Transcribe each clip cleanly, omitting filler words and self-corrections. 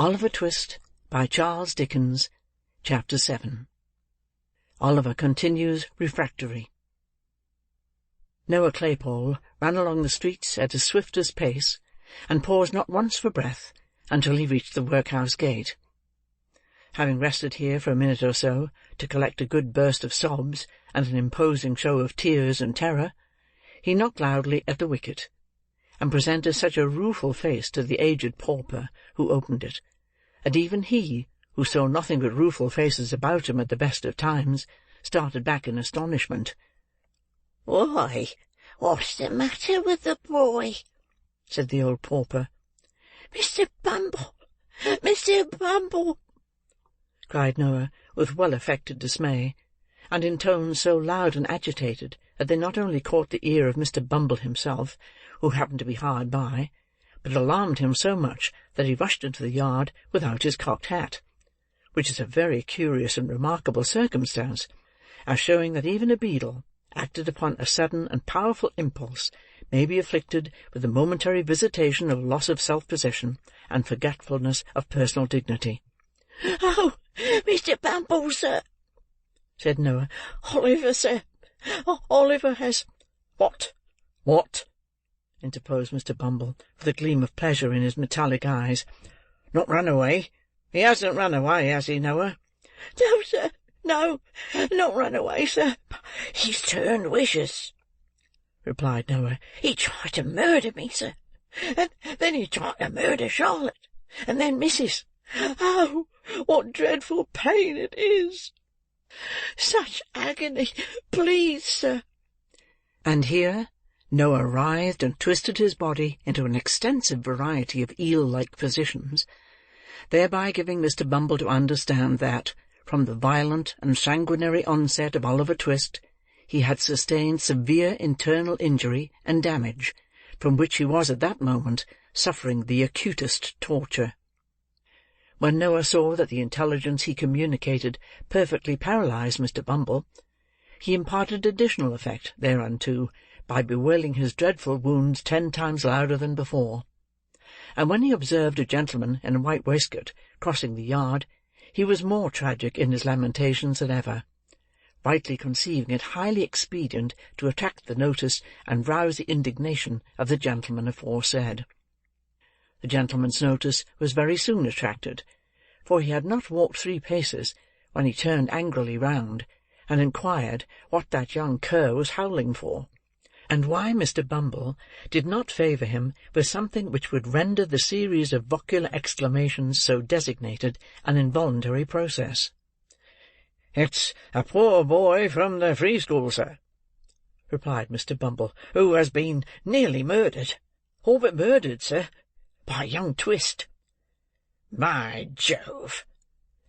Oliver Twist, by Charles Dickens. Chapter 7. Oliver continues refractory. Noah Claypole ran along the streets at his swiftest pace, and paused not once for breath until he reached the workhouse gate. Having rested here for a minute or so, to collect a good burst of sobs and an imposing show of tears and terror, he knocked loudly at the wicket, and presented such a rueful face to the aged pauper who opened it, that even he, who saw nothing but rueful faces about him at the best of times, started back in astonishment. "Why, what's the matter with the boy?" said the old pauper. "Mr. Bumble! Mr. Bumble!" cried Noah, with well-affected dismay, and in tones so loud and agitated that they not only caught the ear of Mr. Bumble himself, who happened to be hard by, but alarmed him so much that he rushed into the yard without his cocked hat, which is a very curious and remarkable circumstance, as showing that even a beadle, acted upon a sudden and powerful impulse, may be afflicted with a momentary visitation of loss of self-possession and forgetfulness of personal dignity. "Oh, Mr. Bumble, sir," said Noah. "Oliver, sir. Oliver has—" "What? What?" interposed Mr. Bumble, with a gleam of pleasure in his metallic eyes. "Not run away? He hasn't run away, has he, Noah?" "No, sir, no, not run away, sir. He's turned vicious," replied Noah. "He tried to murder me, sir, and then he tried to murder Charlotte, and then Mrs. Oh, what dreadful pain it is! Such agony! Please, sir." And here Noah writhed and twisted his body into an extensive variety of eel-like positions, thereby giving Mr. Bumble to understand that, from the violent and sanguinary onset of Oliver Twist, he had sustained severe internal injury and damage, from which he was at that moment suffering the acutest torture. When Noah saw that the intelligence he communicated perfectly paralysed Mr. Bumble, he imparted additional effect thereunto by bewailing his dreadful wounds 10 times louder than before; and when he observed a gentleman in a white waistcoat crossing the yard, he was more tragic in his lamentations than ever, rightly conceiving it highly expedient to attract the notice and rouse the indignation of the gentleman aforesaid. The gentleman's notice was very soon attracted, for he had not walked 3 paces when he turned angrily round, and inquired what that young cur was howling for, and why Mr. Bumble did not favour him with something which would render the series of vocular exclamations so designated an involuntary process. "It's a poor boy from the free school, sir," replied Mr. Bumble, "who has been nearly murdered. All but murdered, sir, by young Twist." "By Jove!"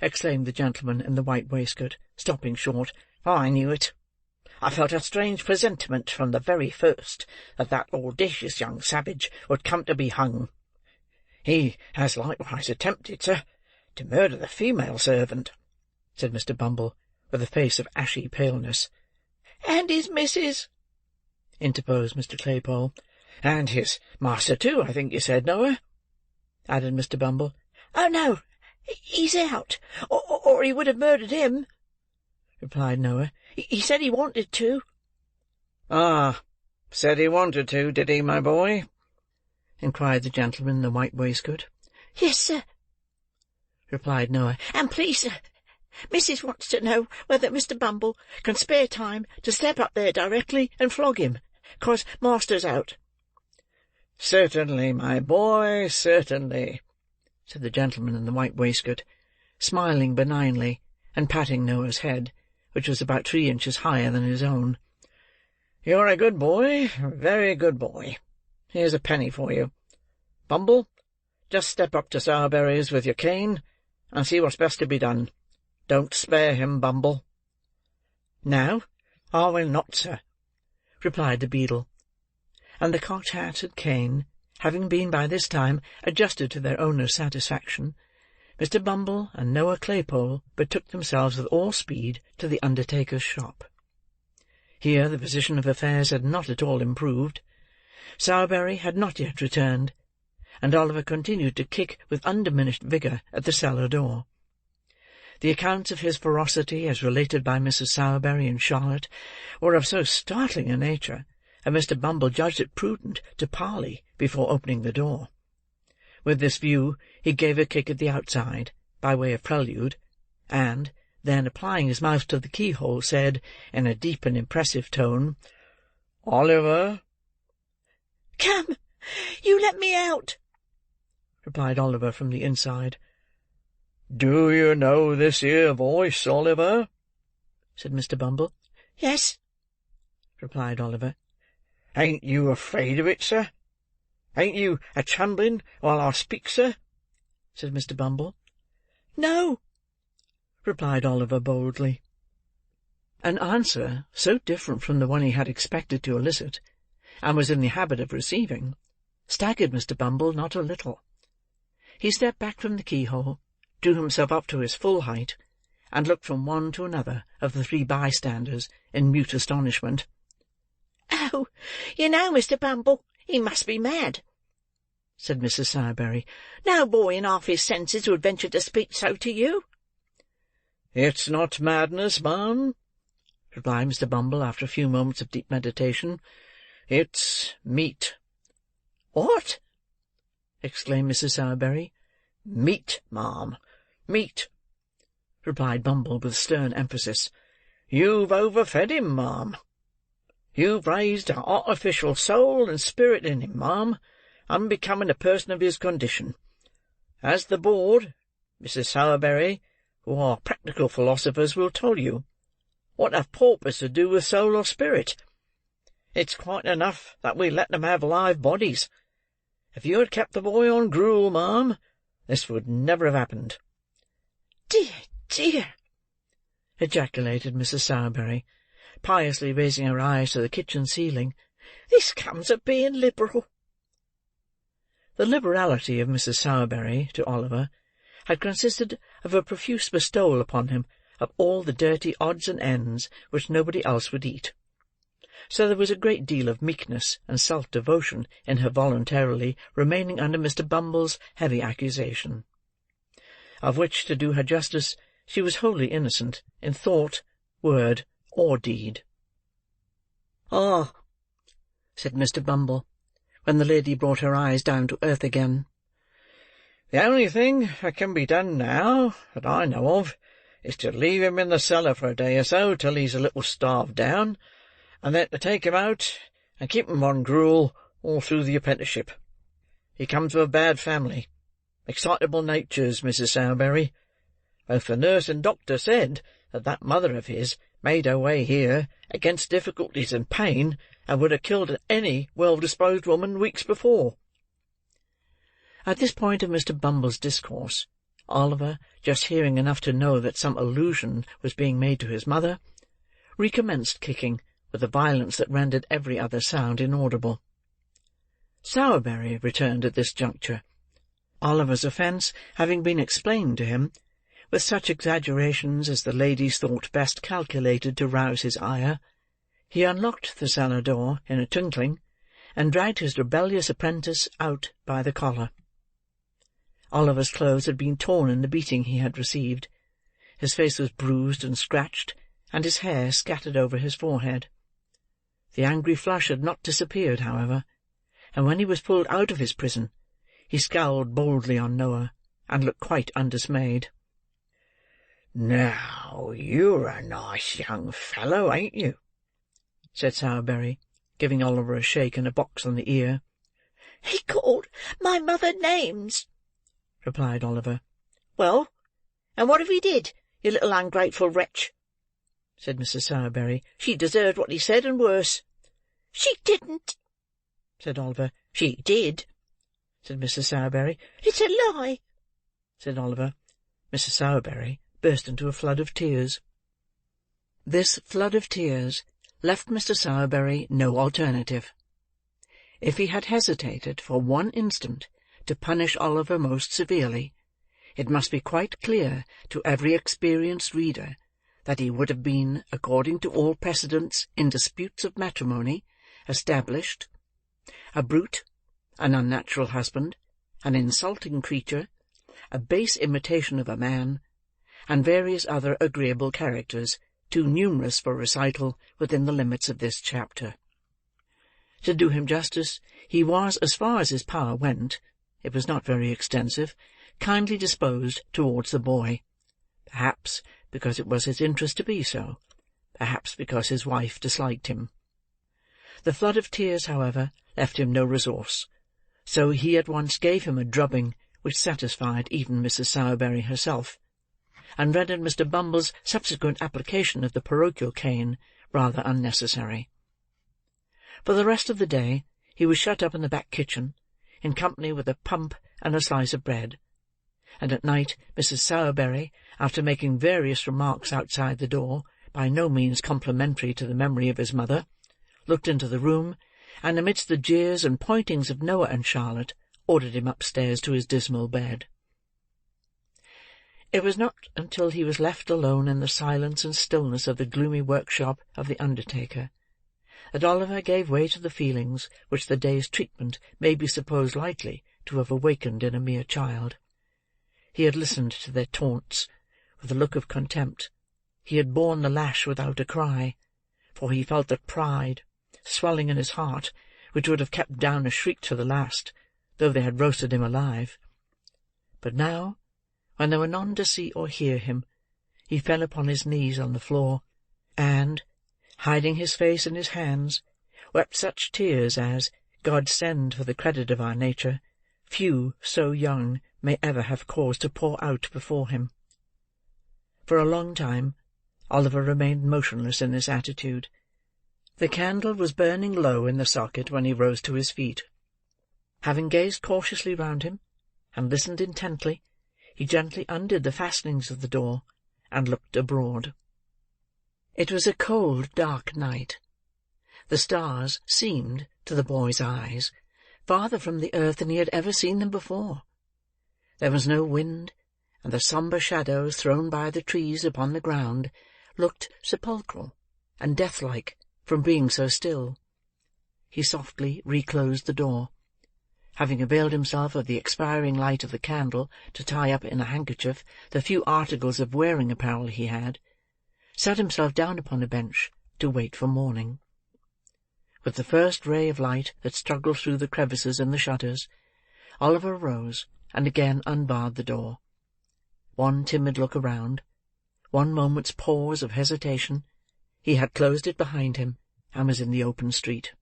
exclaimed the gentleman in the white waistcoat, stopping short. "I knew it. I felt a strange presentiment from the very first that that audacious young savage would come to be hung. He has likewise attempted, sir, to murder the female servant," said Mr. Bumble, with a face of ashy paleness. "And his missus," interposed Mr. Claypole. "And his master too, I think you said, Noah?" added Mr. Bumble. "Oh, no, he's out, or he would have murdered him," replied Noah. "He said he wanted to." "Ah, said he wanted to, did he, my boy?" inquired the gentleman in the white waistcoat. "Yes, sir," replied Noah. "And please, sir, Missus wants to know whether Mr. Bumble can spare time to step up there directly and flog him, 'cause master's out." "Certainly, my boy, certainly," said the gentleman in the white waistcoat, smiling benignly, and patting Noah's head, which was about 3 inches higher than his own. "You're a good boy, a very good boy. Here's a penny for you. Bumble, just step up to Sowerberry's with your cane, and see what's best to be done. Don't spare him, Bumble." "No, I will not, sir," replied the beadle; and the cocked hat and cane having been by this time adjusted to their owner's satisfaction, Mr. Bumble and Noah Claypole betook themselves with all speed to the undertaker's shop. Here the position of affairs had not at all improved. Sowerberry had not yet returned, and Oliver continued to kick with undiminished vigour at the cellar door. The accounts of his ferocity, as related by Mrs. Sowerberry and Charlotte, were of so startling a nature, that Mr. Bumble judged it prudent to parley before opening the door. With this view, he gave a kick at the outside, by way of prelude, and, then applying his mouth to the keyhole, said, in a deep and impressive tone, "Oliver!" "Come, you let me out," replied Oliver from the inside. "Do you know this here voice, Oliver?" said Mr. Bumble. "Yes," replied Oliver. "Ain't you afraid of it, sir? Ain't you a-trembling while I speak, sir?" said Mr. Bumble. "No," replied Oliver boldly. An answer so different from the one he had expected to elicit, and was in the habit of receiving, staggered Mr. Bumble not a little. He stepped back from the keyhole, drew himself up to his full height, and looked from one to another of the three bystanders in mute astonishment. "Oh, you know, Mr. Bumble, he must be mad," said Mrs. Sowerberry. "No boy in half his senses would venture to speak so to you." "It's not madness, ma'am," replied Mr. Bumble, after a few moments of deep meditation. "It's meat." "What?" exclaimed Mrs. Sowerberry. "Meat, ma'am, meat," replied Bumble with stern emphasis. "You've overfed him, ma'am. You've raised an artificial soul and spirit in him, ma'am, unbecoming a person of his condition. As the board, Mrs. Sowerberry, who are practical philosophers, will tell you, what have paupers to do with soul or spirit? It's quite enough that we let them have live bodies. If you had kept the boy on gruel, ma'am, this would never have happened." "Dear, dear!" ejaculated Mrs. Sowerberry, piously raising her eyes to the kitchen ceiling. "This comes of being liberal." The liberality of Mrs. Sowerberry to Oliver had consisted of a profuse bestowal upon him of all the dirty odds and ends which nobody else would eat. So there was a great deal of meekness and self-devotion in her voluntarily remaining under Mr. Bumble's heavy accusation, of which, to do her justice, she was wholly innocent in thought, word, or deed. "Ah," said Mr. Bumble, when the lady brought her eyes down to earth again, "the only thing that can be done now, that I know of, is to leave him in the cellar for a day or so till he's a little starved down, and then to take him out and keep him on gruel all through the apprenticeship. He comes of a bad family, excitable natures, Mrs. Sowerberry. Both the nurse and doctor said that mother of his made her way here against difficulties and pain, and would have killed any well-disposed woman weeks before." At this point of Mr. Bumble's discourse, Oliver, just hearing enough to know that some allusion was being made to his mother, recommenced kicking with a violence that rendered every other sound inaudible. Sowerberry returned at this juncture. Oliver's offence having been explained to him, with such exaggerations as the ladies thought best calculated to rouse his ire, he unlocked the cellar door in a twinkling, and dragged his rebellious apprentice out by the collar. Oliver's clothes had been torn in the beating he had received. His face was bruised and scratched, and his hair scattered over his forehead. The angry flush had not disappeared, however, and when he was pulled out of his prison, he scowled boldly on Noah, and looked quite undismayed. "Now, you're a nice young fellow, ain't you?" said Sowerberry, giving Oliver a shake and a box on the ear. "He called my mother names," replied Oliver. "Well, and what if he did, you little ungrateful wretch?" said Mrs. Sowerberry. "She deserved what he said, and worse." "She didn't," said Oliver. "She did," said Mrs. Sowerberry. "It's a lie," said Oliver. Mrs. Sowerberry burst into a flood of tears. This flood of tears left Mr. Sowerberry no alternative. If he had hesitated for one instant to punish Oliver most severely, it must be quite clear to every experienced reader that he would have been, according to all precedents in disputes of matrimony, established a brute, an unnatural husband, an insulting creature, a base imitation of a man, and various other agreeable characters, too numerous for recital within the limits of this chapter. To do him justice, he was, as far as his power went, it was not very extensive, kindly disposed towards the boy, perhaps because it was his interest to be so, perhaps because his wife disliked him. The flood of tears, however, left him no resource, so he at once gave him a drubbing which satisfied even Mrs. Sowerberry herself, and rendered Mr. Bumble's subsequent application of the parochial cane rather unnecessary. For the rest of the day he was shut up in the back kitchen, in company with a pump and a slice of bread, and at night Mrs. Sowerberry, after making various remarks outside the door, by no means complimentary to the memory of his mother, looked into the room, and amidst the jeers and pointings of Noah and Charlotte, ordered him upstairs to his dismal bed. It was not until he was left alone in the silence and stillness of the gloomy workshop of the undertaker, that Oliver gave way to the feelings which the day's treatment may be supposed likely to have awakened in a mere child. He had listened to their taunts with a look of contempt. He had borne the lash without a cry, for he felt that pride, swelling in his heart, which would have kept down a shriek to the last, though they had roasted him alive. But now, when there were none to see or hear him, he fell upon his knees on the floor, and, hiding his face in his hands, wept such tears as, God send for the credit of our nature, few so young may ever have cause to pour out before him. For a long time Oliver remained motionless in this attitude. The candle was burning low in the socket when he rose to his feet. Having gazed cautiously round him, and listened intently, he gently undid the fastenings of the door, and looked abroad. It was a cold, dark night. The stars seemed, to the boy's eyes, farther from the earth than he had ever seen them before. There was no wind, and the sombre shadows thrown by the trees upon the ground looked sepulchral and death-like from being so still. He softly reclosed the door. Having availed himself of the expiring light of the candle to tie up in a handkerchief the few articles of wearing apparel he had, sat himself down upon a bench to wait for morning. With the first ray of light that struggled through the crevices in the shutters, Oliver rose and again unbarred the door. One timid look around, one moment's pause of hesitation, he had closed it behind him, and was in the open street.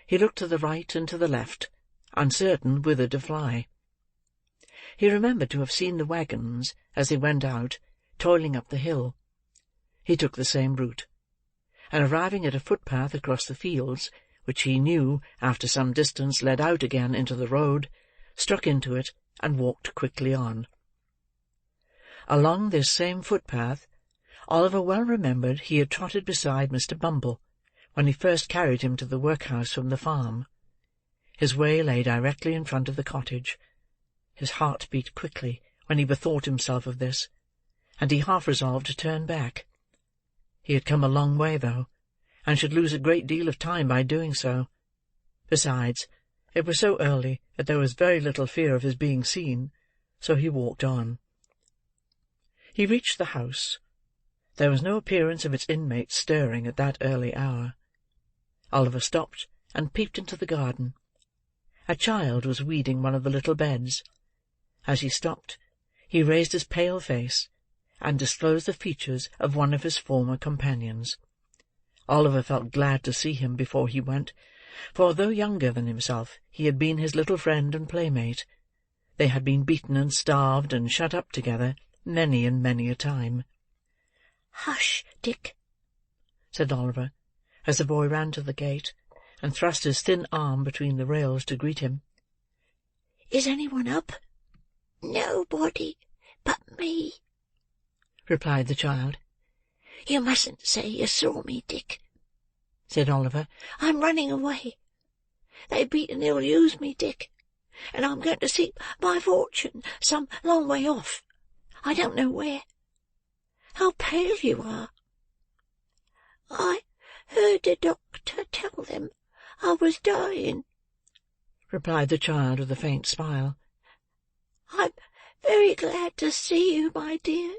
He looked to the right and to the left, uncertain whither to fly. He remembered to have seen the waggons, as they went out, toiling up the hill. He took the same route, and arriving at a footpath across the fields, which he knew, after some distance, led out again into the road, struck into it, and walked quickly on. Along this same footpath, Oliver well remembered he had trotted beside Mr. Bumble, when he first carried him to the workhouse from the farm. His way lay directly in front of the cottage. His heart beat quickly when he bethought himself of this, and he half resolved to turn back. He had come a long way, though, and should lose a great deal of time by doing so. Besides, it was so early that there was very little fear of his being seen, so he walked on. He reached the house. There was no appearance of its inmates stirring at that early hour. Oliver stopped and peeped into the garden. A child was weeding one of the little beds. As he stopped, he raised his pale face, and disclosed the features of one of his former companions. Oliver felt glad to see him before he went, for though younger than himself, he had been his little friend and playmate. They had been beaten and starved and shut up together many and many a time. "Hush, Dick," said Oliver, as the boy ran to the gate, and thrust his thin arm between the rails to greet him. "Is anyone up?" "Nobody but me," replied the child. "You mustn't say you saw me, Dick," said Oliver. "I'm running away. They beat and ill-use me, Dick, and I'm going to seek my fortune some long way off. I don't know where. How pale you are! I heard the doctor tell them I was dying," replied the child with a faint smile. "I'm very glad to see you, my dear.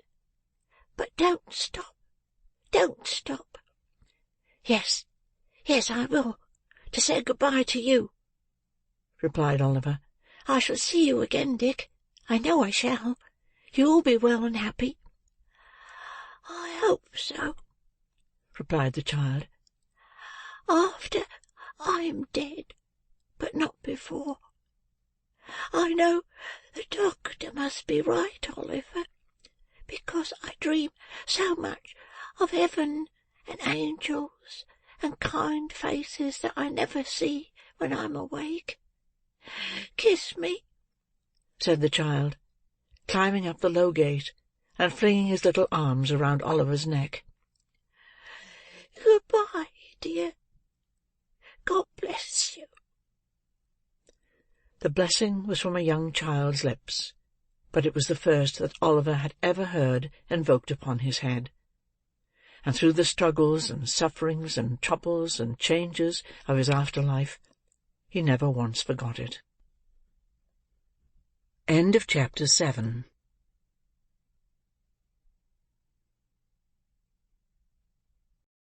But don't stop. Don't stop." "Yes, yes, I will, to say good-bye to you," replied Oliver. "I shall see you again, Dick. I know I shall. You'll be well and happy." "I hope so," replied the child. "After I am dead, but not before. I know the doctor must be right, Oliver, because I dream so much of heaven and angels and kind faces that I never see when I'm awake. Kiss me," said the child, climbing up the low gate, and flinging his little arms around Oliver's neck. "Good-bye, dear. God bless you." The blessing was from a young child's lips, but it was the first that Oliver had ever heard invoked upon his head. And through the struggles and sufferings and troubles and changes of his after-life, he never once forgot it. End of chapter 7.